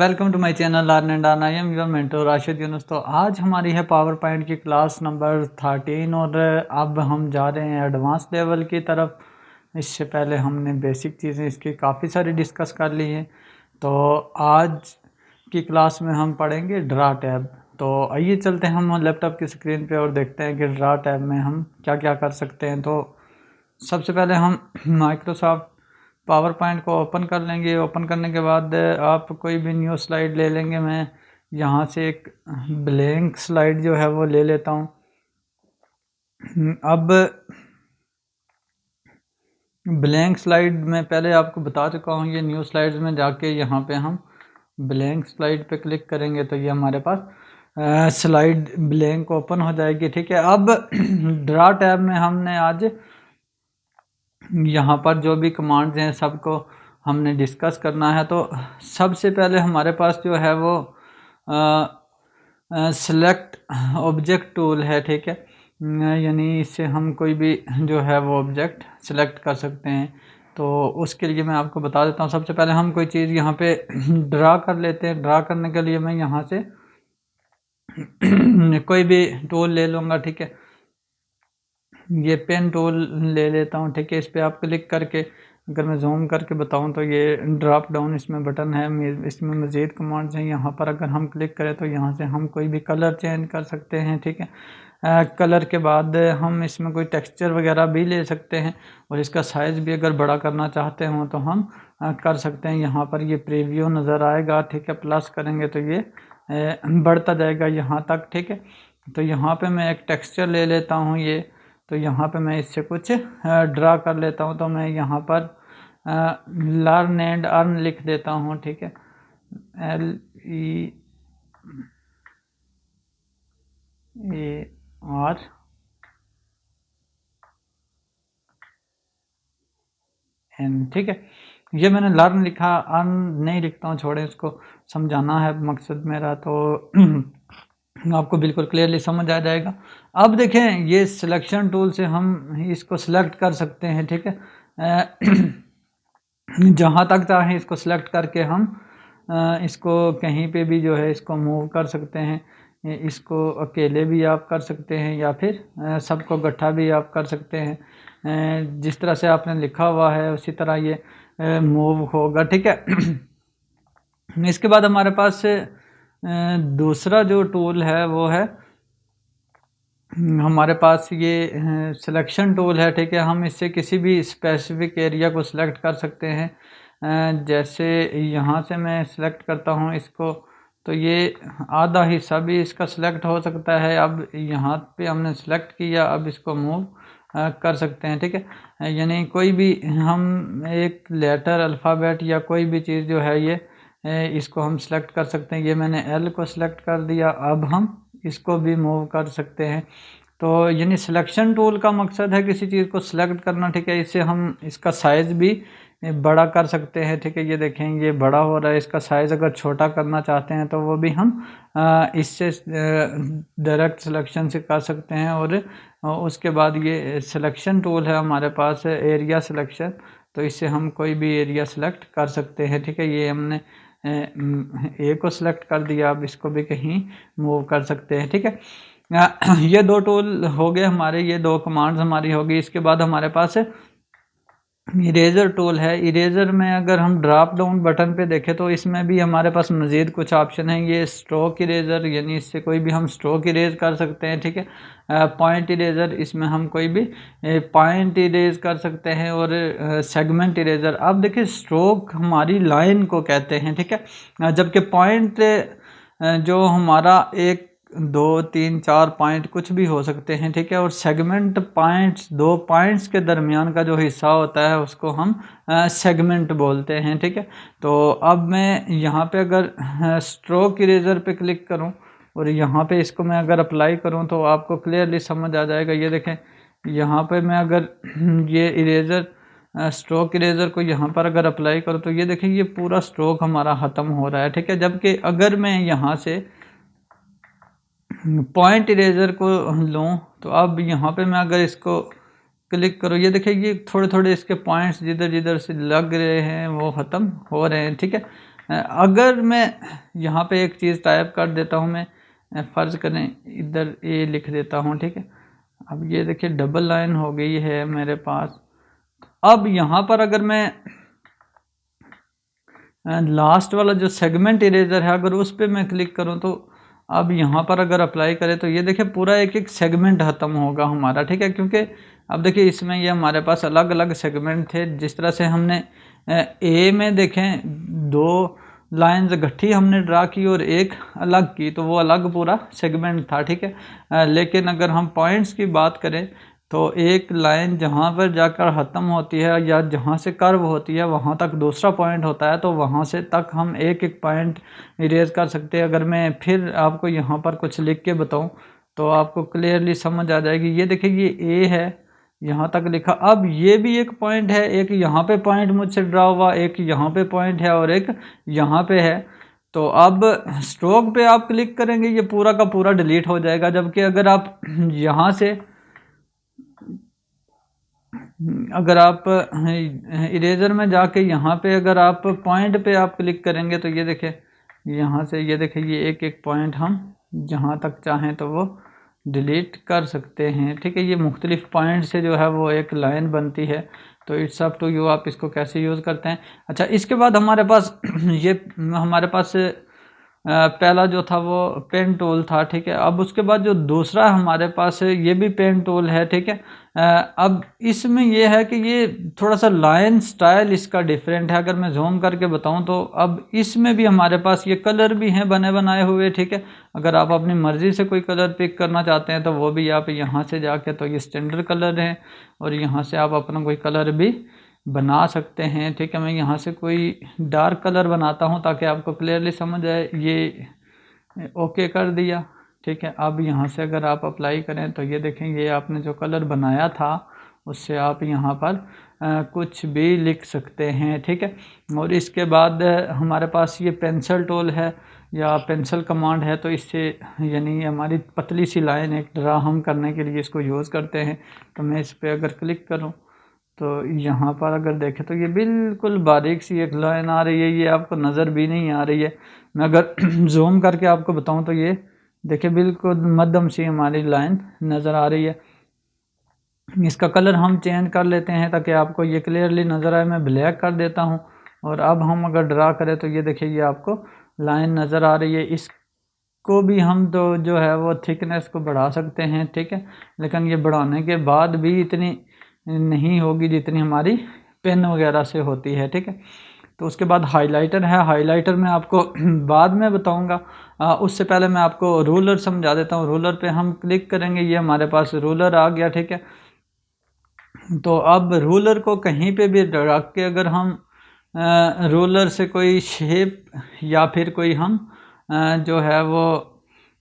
Welcome to my channel learn and earn. I am your mentor Rashid Younus. तो आज हमारी है पावर पॉइंट की क्लास नंबर 13 और अब हम जा रहे हैं एडवांस लेवल की तरफ। इससे पहले हमने बेसिक चीज़ें इसकी काफ़ी सारी डिस्कस कर ली हैं। तो आज की क्लास में हम पढ़ेंगे ड्रा टैब। तो आइए चलते हैं हम लैपटॉप की स्क्रीन पे और देखते हैं कि ड्रा टैब में हम क्या क्या कर सकते हैं। तो सबसे पहले हम माइक्रोसॉफ्ट पावर पॉइंट को ओपन कर लेंगे। ओपन करने के बाद आप कोई भी न्यू स्लाइड ले लेंगे। मैं यहाँ से एक ब्लैंक स्लाइड जो है वो ले लेता हूँ। अब ब्लैंक स्लाइड में पहले आपको बता चुका हूँ, ये न्यू स्लाइड्स में जाके यहाँ पे हम ब्लैंक स्लाइड पे क्लिक करेंगे तो ये हमारे पास स्लाइड ब्लैंक ओपन हो जाएगी। ठीक है, अब ड्रा टैब में हमने आज यहाँ पर जो भी कमांड्स हैं सबको हमने डिस्कस करना है। तो सबसे पहले हमारे पास जो है वो सेलेक्ट ऑब्जेक्ट टूल है। ठीक है, यानी इससे हम कोई भी जो है वो ऑब्जेक्ट सेलेक्ट कर सकते हैं। तो उसके लिए मैं आपको बता देता हूँ। सबसे पहले हम कोई चीज़ यहाँ पे ड्रा कर लेते हैं। ड्रा करने के लिए मैं यहाँ से कोई भी टूल ले लूँगा। ठीक है, ये पेन टूल ले लेता हूँ। ठीक है, इस पर आप क्लिक करके अगर मैं जूम करके बताऊँ तो ये ड्रॉप डाउन इसमें बटन है, इसमें मज़ीद कमांड्स हैं। यहाँ पर अगर हम क्लिक करें तो यहाँ से हम कोई भी कलर चेंज कर सकते हैं। ठीक है, कलर के बाद हम इसमें कोई टेक्सचर वगैरह भी ले सकते हैं और इसका साइज़ भी अगर बड़ा करना चाहते हो तो हम कर सकते हैं। यहाँ पर ये प्रीव्यू नज़र आएगा। ठीक है, प्लस करेंगे तो ये बढ़ता जाएगा यहाँ तक। ठीक है, तो यहाँ पे मैं एक टेक्सचर ले लेता हूँ ये। तो यहाँ पे मैं इससे कुछ ड्रा कर लेता हूँ। तो मैं यहाँ पर लर्न एंड अर्न लिख देता हूँ। ठीक है, LEARN। ठीक है, ये मैंने लर्न लिखा, अर्न नहीं लिखता हूँ, छोड़े, इसको समझाना है मकसद मेरा। तो आपको बिल्कुल क्लियरली समझ आ जाएगा। अब देखें, ये सिलेक्शन टूल से हम इसको सिलेक्ट कर सकते हैं। ठीक है, जहाँ तक चाहें इसको सिलेक्ट करके हम इसको कहीं पे भी जो है इसको मूव कर सकते हैं। इसको अकेले भी आप कर सकते हैं या फिर सबको इकट्ठा भी आप कर सकते हैं। जिस तरह से आपने लिखा हुआ है उसी तरह ये मूव होगा। ठीक है, इसके बाद हमारे पास दूसरा जो टूल है वो है हमारे पास ये सिलेक्शन टूल है। ठीक है, हम इससे किसी भी स्पेसिफिक एरिया को सिलेक्ट कर सकते हैं। जैसे यहाँ से मैं सिलेक्ट करता हूँ इसको, तो ये आधा हिस्सा भी इसका सिलेक्ट हो सकता है। अब यहाँ पे हमने सिलेक्ट किया, अब इसको मूव कर सकते हैं। ठीक है, यानी कोई भी हम एक लेटर, अल्फ़ाबेट या कोई भी चीज़ जो है ये इसको हम सिलेक्ट कर सकते हैं। ये मैंने एल को सिलेक्ट कर दिया, अब हम इसको भी मूव कर सकते हैं। तो यानी सिलेक्शन टूल का मकसद है किसी चीज़ को सिलेक्ट करना। ठीक है, इससे हम इसका साइज़ भी बड़ा कर सकते हैं। ठीक है, ये देखें ये बड़ा हो रहा है। इसका साइज़ अगर छोटा करना चाहते हैं तो वो भी हम इससे डायरेक्ट सिलेक्शन से कर सकते हैं। और उसके बाद ये सिलेक्शन टूल है हमारे पास, एरिया सिलेक्शन। तो इससे हम कोई भी एरिया सेलेक्ट कर सकते हैं। ठीक है, ये हमने ए को सिलेक्ट कर दिया, अब इसको भी कहीं मूव कर सकते हैं। ठीक है, ये दो टूल हो गए हमारे, ये दो कमांड्स हमारी होगी। इसके बाद हमारे पास इरेजर टूल है। इरेजर में अगर हम ड्रॉप डाउन बटन पे देखें तो इसमें भी हमारे पास मज़ीद कुछ ऑप्शन है। ये स्ट्रोक इरेजर, यानी इससे कोई भी हम स्ट्रोक इरेज कर सकते हैं। ठीक है, पॉइंट इरेजर, इसमें हम कोई भी पॉइंट इरेज कर सकते हैं। और सेगमेंट इरेजर, अब देखिए स्ट्रोक हमारी लाइन को कहते हैं। ठीक है, जबकि पॉइंट जो हमारा एक, दो, तीन, चार पॉइंट कुछ भी हो सकते हैं। ठीक है, और सेगमेंट पॉइंट्स, दो पॉइंट्स के दरमियान का जो हिस्सा होता है उसको हम सेगमेंट बोलते हैं। ठीक है, तो अब मैं यहाँ पे अगर स्ट्रोक इरेजर पे क्लिक करूँ और यहाँ पे इसको मैं अगर अप्लाई करूँ तो आपको क्लियरली समझ आ जाएगा। ये देखें, यहाँ पे मैं अगर ये इरेजर, स्ट्रोक इरेजर को यहाँ पर अगर अप्लाई करूँ तो ये देखें ये पूरा स्ट्रोक हमारा ख़त्म हो रहा है। ठीक है, जबकि अगर मैं यहाँ से पॉइंट इरेजर को लूँ तो अब यहाँ पे मैं अगर इसको क्लिक करूँ, ये देखिए ये थोड़े थोड़े इसके पॉइंट्स जिधर जिधर से लग रहे हैं वो ख़त्म हो रहे हैं। ठीक है, अगर मैं यहाँ पे एक चीज़ टाइप कर देता हूँ, मैं फ़र्ज़ करें इधर ए लिख देता हूँ, ठीक है। अब ये देखिए डबल लाइन हो गई है मेरे पास। अब यहाँ पर अगर मैं लास्ट वाला जो सेगमेंट इरेजर है अगर उस पर मैं क्लिक करूँ तो अब यहाँ पर अगर अप्लाई करें तो ये देखिए पूरा एक एक सेगमेंट ख़त्म होगा हमारा, ठीक है। क्योंकि अब देखिए इसमें ये हमारे पास अलग अलग सेगमेंट थे। जिस तरह से हमने ए में देखें 2 लाइंस गट्ठी हमने ड्रा की और एक अलग की, तो वो अलग पूरा सेगमेंट था, ठीक है। लेकिन अगर हम पॉइंट्स की बात करें तो एक लाइन जहाँ पर जाकर ख़त्म होती है या जहाँ से कर्व होती है वहाँ तक दूसरा पॉइंट होता है, तो वहाँ से तक हम एक एक पॉइंट इरेज कर सकते हैं। अगर मैं फिर आपको यहाँ पर कुछ लिख के बताऊँ तो आपको क्लियरली समझ आ जाएगी। ये देखिए ये ए है, यहाँ तक लिखा। अब ये भी एक पॉइंट है, एक यहाँ पे पॉइंट मुझसे ड्रा हुआ, एक यहाँ पे पॉइंट है और एक यहाँ पे है। तो अब स्ट्रोक पे आप क्लिक करेंगे ये पूरा का पूरा डिलीट हो जाएगा। जबकि अगर आप यहाँ से अगर आप इरेजर में जाके यहाँ पे अगर आप पॉइंट पे आप क्लिक करेंगे तो ये देखें यहाँ से ये देखें ये एक एक पॉइंट हम जहाँ तक चाहें तो वो डिलीट कर सकते हैं, ठीक है। ये मुख्तलिफ पॉइंट से जो है वो एक लाइन बनती है। तो इट्स अप टू यू आप इसको कैसे यूज़ करते हैं। अच्छा, इसके बाद हमारे पास ये हमारे पास पहला जो था वो पेन टूल था, ठीक है। अब उसके बाद जो दूसरा हमारे पास है ये भी पेन टूल है, ठीक है। अब इसमें ये है कि ये थोड़ा सा लाइन स्टाइल इसका डिफरेंट है। अगर मैं जूम करके बताऊं तो अब इसमें भी हमारे पास ये कलर भी हैं बने बनाए हुए, ठीक है। अगर आप अपनी मर्ज़ी से कोई कलर पिक करना चाहते हैं तो वो भी आप यहाँ से जाके तो ये स्टैंडर्ड कलर हैं और यहाँ से आप अपना कोई कलर भी बना सकते हैं, ठीक है। मैं यहाँ से कोई डार्क कलर बनाता हूँ ताकि आपको क्लियरली समझ आए। ये ओके कर दिया, ठीक है। अब यहाँ से अगर आप अप्लाई करें तो ये देखेंगे आपने जो कलर बनाया था उससे आप यहाँ पर कुछ भी लिख सकते हैं, ठीक है। और इसके बाद हमारे पास ये पेंसिल टूल है या पेंसिल कमांड है, तो इससे यानी हमारी पतली सी लाइन एक ड्रा हम करने के लिए इसको यूज़ करते हैं। तो मैं इस पर अगर क्लिक करूँ तो यहाँ पर अगर देखें तो ये बिल्कुल बारीक सी एक लाइन आ रही है, ये आपको नज़र भी नहीं आ रही है। मैं अगर जूम करके आपको बताऊँ तो ये देखिए बिल्कुल मध्यम सी हमारी लाइन नज़र आ रही है। इसका कलर हम चेंज कर लेते हैं ताकि आपको ये क्लियरली नज़र आए। मैं ब्लैक कर देता हूँ और अब हम अगर ड्रा करें तो ये देखिए ये आपको लाइन नज़र आ रही है। इसको भी हम तो जो है वो थिकनेस को बढ़ा सकते हैं, ठीक है। लेकिन ये बढ़ाने के बाद भी इतनी नहीं होगी जितनी हमारी पेन वगैरह से होती है, ठीक है। तो उसके बाद हाइलाइटर है। हाइलाइटर मैं आपको बाद में बताऊंगा, उससे पहले मैं आपको रूलर समझा देता हूँ। रूलर पे हम क्लिक करेंगे, ये हमारे पास रूलर आ गया, ठीक है। तो अब रूलर को कहीं पे भी रख के अगर हम रूलर से कोई शेप या फिर कोई हम जो है वो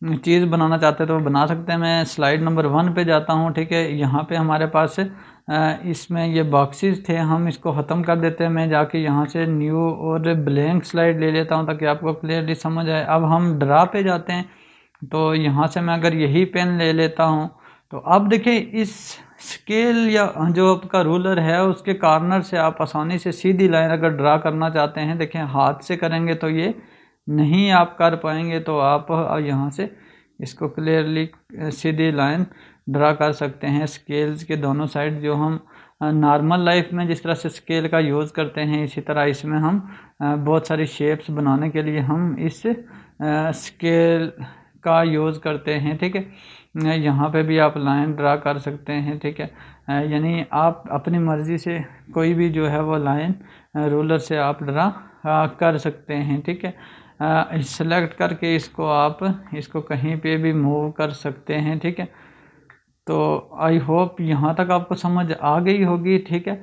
चीज़ बनाना चाहते हैं तो वो बना सकते हैं। मैं स्लाइड नंबर 1 पे जाता हूँ, ठीक है। यहाँ पे हमारे पास इसमें ये बॉक्सेस थे, हम इसको ख़त्म कर देते हैं। मैं जाके यहाँ से न्यू और ब्लैंक स्लाइड ले लेता हूँ ताकि आपको क्लियरली समझ आए। अब हम ड्रा पे जाते हैं तो यहाँ से मैं अगर यही पेन ले लेता हूँ तो अब देखिए इस स्केल या जो आपका रूलर है उसके कॉर्नर से आप आसानी से सीधी लाइन अगर ड्रा करना चाहते हैं, देखें हाथ से करेंगे तो ये नहीं आप कर पाएंगे। तो आप यहाँ से इसको क्लियरली सीधी लाइन ड्रा कर सकते हैं। स्केल्स के दोनों साइड जो हम नॉर्मल लाइफ में जिस तरह से स्केल का यूज़ करते हैं इसी तरह इसमें हम बहुत सारी शेप्स बनाने के लिए हम इस स्केल का यूज़ करते हैं, ठीक है। यहाँ पे भी आप लाइन ड्रा कर सकते हैं, ठीक है। यानी आप अपनी मर्ज़ी से कोई भी जो है वो लाइन रूलर से आप ड्रा कर सकते हैं, ठीक है। सेलेक्ट करके इसको आप इसको कहीं पे भी मूव कर सकते हैं, ठीक है। तो आई होप यहाँ तक आपको समझ आ गई होगी, ठीक है।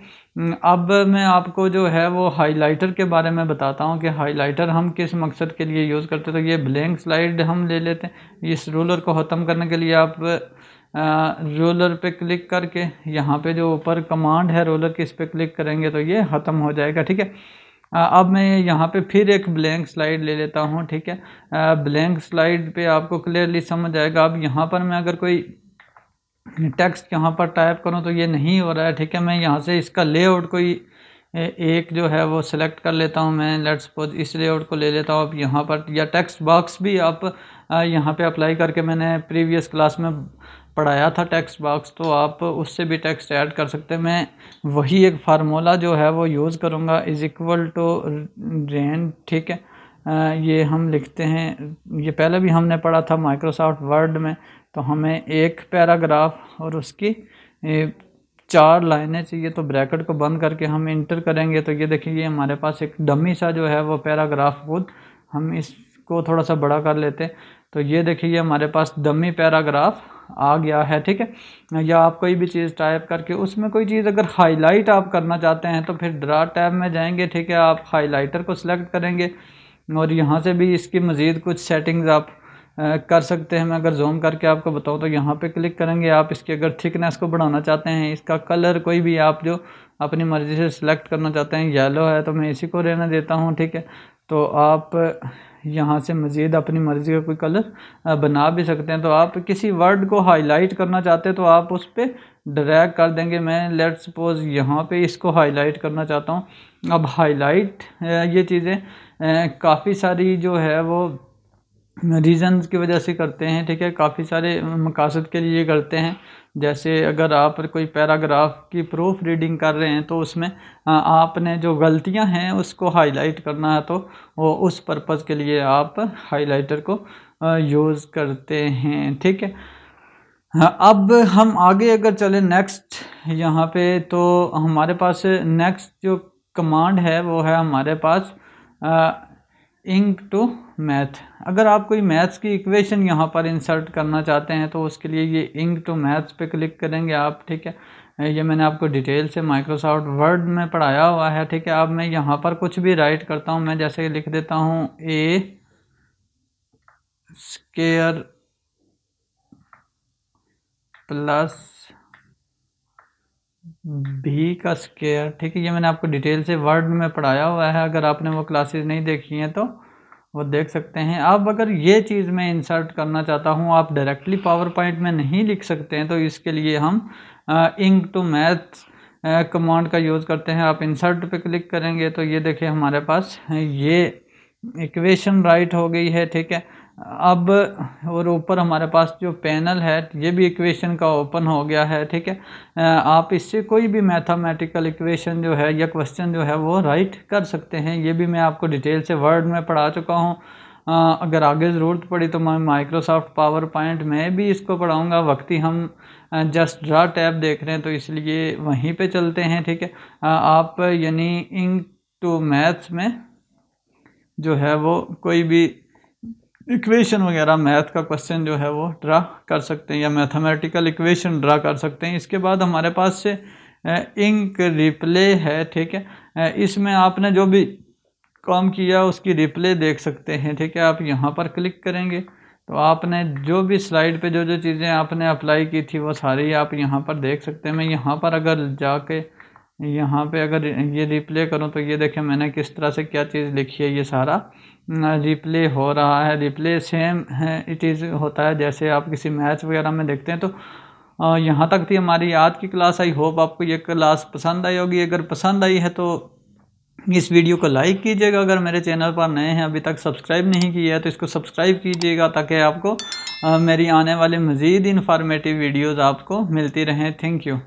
अब मैं आपको जो है वो हाइलाइटर के बारे में बताता हूँ कि हाइलाइटर हम किस मकसद के लिए यूज़ करते हैं। तो ये ब्लैंक स्लाइड हम ले लेते हैं। इस रूलर को ख़त्म करने के लिए आप रूलर पे क्लिक करके यहाँ पे जो ऊपर कमांड है रूलर की इस पर क्लिक करेंगे तो ये ख़त्म हो जाएगा, ठीक है। अब मैं यहाँ पे फिर एक ब्लैंक स्लाइड ले लेता हूँ, ठीक है। ब्लैंक स्लाइड पे आपको क्लियरली समझ आएगा। अब यहाँ पर मैं अगर कोई टेक्स्ट यहाँ पर टाइप करूँ तो ये नहीं हो रहा है, ठीक है। मैं यहाँ से इसका लेआउट कोई एक जो है वो सिलेक्ट कर लेता हूँ मैं, लेट्स सपोज इस लेआउट को ले लेता हूँ। अब यहाँ पर या टेक्स्ट बॉक्स भी आप यहाँ पे अप्लाई करके, मैंने प्रीवियस क्लास में पढ़ाया था टेक्स्ट बॉक्स, तो आप उससे भी टेक्स्ट ऐड कर सकते हैं। मैं वही एक फार्मूला जो है वो यूज़ करूँगा, इज़ इक्वल टू रेन, ठीक है। ये हम लिखते हैं, ये पहले भी हमने पढ़ा था माइक्रोसॉफ्ट वर्ड में। तो हमें एक पैराग्राफ और उसकी 4 लाइनें चाहिए, तो ब्रैकेट को बंद करके हम इंटर करेंगे। तो ये देखिए, ये हमारे पास एक डमी सा जो है वो पैराग्राफ खुद, हम इसको थोड़ा सा बड़ा कर लेते हैं। तो ये देखिए, ये हमारे पास डमी पैराग्राफ आ गया है, ठीक है। या आप कोई भी चीज़ टाइप करके उसमें कोई चीज़ अगर हाईलाइट आप करना चाहते हैं तो फिर ड्रा टैब में जाएंगे, ठीक है। आप हाईलाइटर को सिलेक्ट करेंगे और यहाँ से भी इसकी मज़ीद कुछ सेटिंग्स आप कर सकते हैं। मैं अगर जूम करके आपको बताऊँ तो यहाँ पे क्लिक करेंगे, आप इसकी अगर थिकनेस को बढ़ाना चाहते हैं, इसका कलर कोई भी आप जो अपनी मर्ज़ी से सिलेक्ट करना चाहते हैं, येलो है तो मैं इसी को रहने देता हूँ, ठीक है। तो आप यहाँ से मज़ीद अपनी मर्ज़ी का कोई कलर बना भी सकते हैं। तो आप किसी वर्ड को हाईलाइट करना चाहते हैं तो आप उस पर ड्रैग कर देंगे। मैं लेट्स सपोज यहाँ पे इसको हाईलाइट करना चाहता हूँ। अब हाईलाइट ये चीज़ें काफ़ी सारी जो है वो रीज़न्स की वजह से करते हैं, ठीक है। काफ़ी सारे मकासद के लिए करते हैं। जैसे अगर आप कोई पैराग्राफ की प्रूफ रीडिंग कर रहे हैं तो उसमें आपने जो गलतियां हैं उसको हाईलाइट करना है, तो वो उस पर्पज़ के लिए आप हाईलाइटर को यूज़ करते हैं, ठीक है। हाँ, अब हम आगे अगर चले नेक्स्ट यहाँ पे, तो हमारे पास नेक्स्ट जो कमांड है वो है हमारे पास इंक टू मैथ। अगर आप कोई मैथ्स की इक्वेशन यहाँ पर इंसर्ट करना चाहते हैं तो उसके लिए ये इंक टू मैथ्स पे क्लिक करेंगे आप, ठीक है। ये मैंने आपको डिटेल से माइक्रोसॉफ्ट वर्ड में पढ़ाया हुआ है, ठीक है। अब मैं यहाँ पर कुछ भी राइट करता हूँ, मैं जैसे लिख देता हूँ ए स्क्वायर प्लस भी का स्क्वायर, ठीक है। ये मैंने आपको डिटेल से वर्ड में पढ़ाया हुआ है, अगर आपने वो क्लासेस नहीं देखी हैं तो वो देख सकते हैं। अब अगर ये चीज़ मैं इंसर्ट करना चाहता हूँ, आप डायरेक्टली पावर पॉइंट में नहीं लिख सकते हैं, तो इसके लिए हम इंक टू मैथ कमांड का यूज़ करते हैं। आप इंसर्ट पे क्लिक करेंगे तो ये देखिए हमारे पास ये इक्वेशन राइट हो गई है, ठीक है। अब और ऊपर हमारे पास जो पैनल है ये भी इक्वेशन का ओपन हो गया है, ठीक है। आप इससे कोई भी मैथमेटिकल इक्वेशन जो है या क्वेश्चन जो है वो राइट कर सकते हैं। ये भी मैं आपको डिटेल से वर्ड में पढ़ा चुका हूँ। अगर आगे ज़रूरत पड़ी तो मैं माइक्रोसॉफ्ट पावर पॉइंट में भी इसको पढ़ाऊँगा। वक्ती हम जस्ट ड्रा टैब देख रहे हैं तो इसलिए वहीं पे चलते हैं, ठीक है। आप यानी इंक टू मैथ्स में जो है वो कोई भी इक्वेशन वगैरह मैथ का क्वेश्चन जो है वो ड्रा कर सकते हैं या मैथमेटिकल इक्वेशन ड्रा कर सकते हैं। इसके बाद हमारे पास से इंक रिप्ले है, ठीक है। इसमें आपने जो भी काम किया उसकी रिप्ले देख सकते हैं, ठीक है। आप यहाँ पर क्लिक करेंगे तो आपने जो भी स्लाइड पे जो जो चीज़ें आपने अप्लाई की थी वो सारी आप यहाँ पर देख सकते हैं। मैं यहाँ पर अगर जाके यहाँ पे अगर ये रिप्ले करूँ तो ये देखें मैंने किस तरह से क्या चीज़ लिखी है, ये सारा रिप्ले हो रहा है। रिप्ले सेम है इट इज़ होता है जैसे आप किसी मैच वगैरह में देखते हैं। तो यहाँ तक थी हमारी आज की क्लास। आई होप आपको ये क्लास पसंद आई होगी। अगर पसंद आई है तो इस वीडियो को लाइक कीजिएगा। अगर मेरे चैनल पर नए हैं, अभी तक सब्सक्राइब नहीं किया है तो इसको सब्सक्राइब कीजिएगा ताकि आपको मेरी आने वाले मज़ीद इन्फॉर्मेटिव वीडियोज़ आपको मिलती रहें। Thank you.